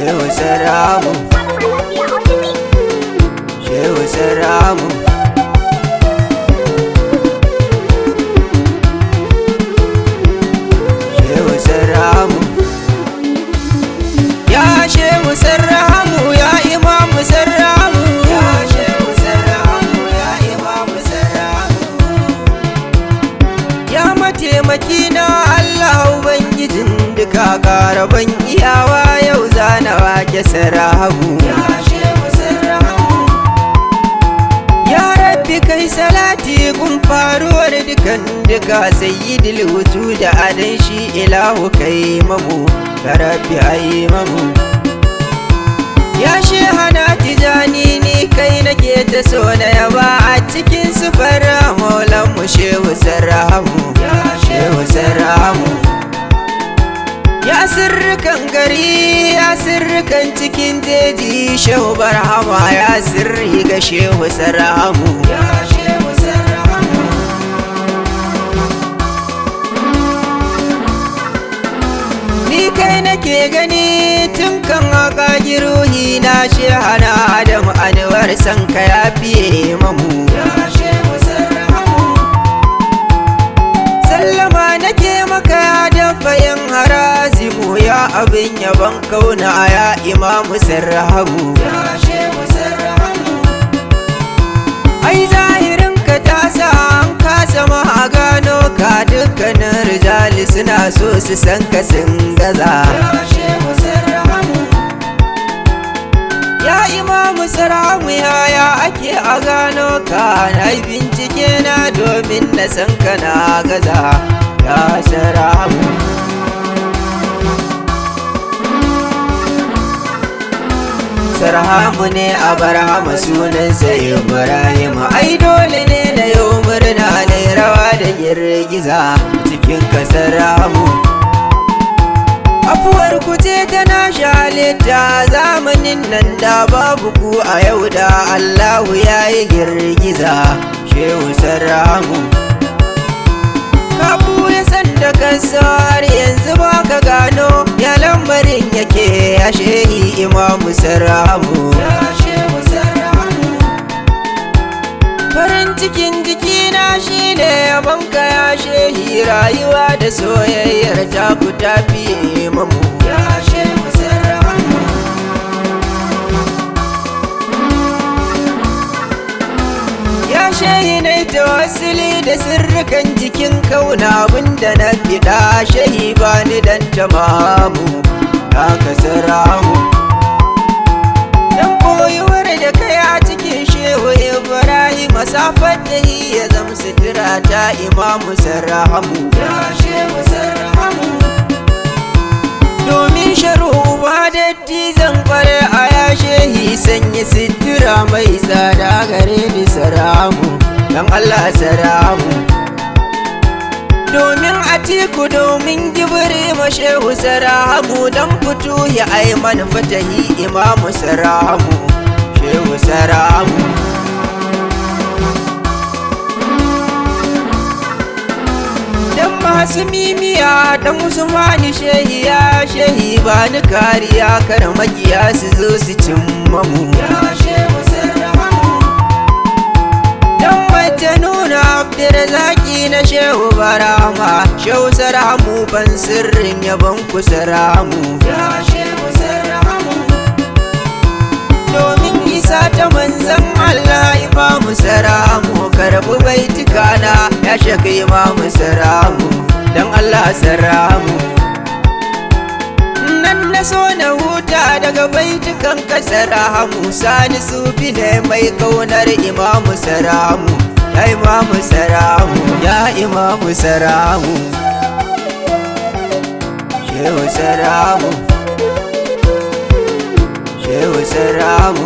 Shehu Saramu, Shehu Saramu, Shehu Saramu. Ya Shehu Saramu, ya Imam Saramu, ya Shehu Saramu, ya Imam Saramu. Ya mataimaki na Allah Ubangijin duka karaban iyawa yau zana wake Saramu. Ya Shehu Saramu. Ya Rabbi kai salati kun faruwar dukan duka sayyidul wujud adan shi ilahu kai mamu ka Rabbi ai mamu. Ya Shehana Tijani ni kai nake ta so na yaba a cikin sufar maulan mu Shehu Saramu. Ya Shehu Saramu. Ya sirrikan gari, ya sirrikan cikin jeji, Shehu Barhama ya sirri ga Shehu Saramu. Ya Shehu Saramu. Ni kai nake gani tun kan haka giruhi na Shehana Adamu Anwar sanka ya fiye mamu. Ya Shehu Saramu. Sallama nake maka da fayin harazimu ya abin yaban kauna ya Imamu Saramu. Ya Shehu Saramu. Ai zahirin ka ta sa an kasa ma gano ka dukkanin rijali suna so su san ka sun gaza. Ya Shehu Saramu. Ya Imamu Saramu yaya ake a gano ka na bincike na domin na san ka na gaza. Ya Saramu. Saramu ne a Barhama sunansa Ibrahim. Ai dole ne na yau murna na rawa da girgiza cikin kasar Saramu. Afuwar ku ce tana shalita zamanin nan da babu ku a yau da Allahu ya yi girgiza Shehu Saramu. Kafu ya san da kansa har yanzu ba ka gano ya lamarin yake ya Shehi Imamu Saramu. Ya Shehu Saramu. Farin cikin jikina shine yabanka ya Shehi rayuwa da soyayyar taku ta fiye mamu. Ya Shehu Saramu. Ya Shehi na tawassuli da sirrikan jikin kauna abinda na fiɗa Shehi bani dan tamamu ya ka Saramu. Dan koyuwar da kai a cikin Shehu Ibrahim masafar da ya zama sutura ta Imamu Saramu. Ya Shehu Saramu. Domin sharu ba datti zan kware a ya Shehi sanya sutura mai tsada gare ni Saramu. Dan Allah Saramu. Domin Atiku domin Gibri ma Shehu Saramu dan fito ya Aiman Fatahi Imamu Saramu. Shehu Saramu. Dan masu mimiya dan Usmani Shehi ya Shehi bani kariya kar makiya su zo su cimma mu. Ya Shehu Saramu. Dan Majnuna Abdurrazaki na Shehu Barhama Shehu Saramu ban sirrin yabon ku Saramu. Ya Shehu Saramu. Domin isa ta manzan Allah Imamu Saramu karbi baitukana ya shaka Imamu Saramu. Dan Allah Saramu. Nan na so na huta daga baitukan ka Saramu. Sani sufi ne mai kaunar Imamu Saramu. Ya Imamu Saramu. Ya Imamu Saramu. Shehu Saramu. Shehu Saramu.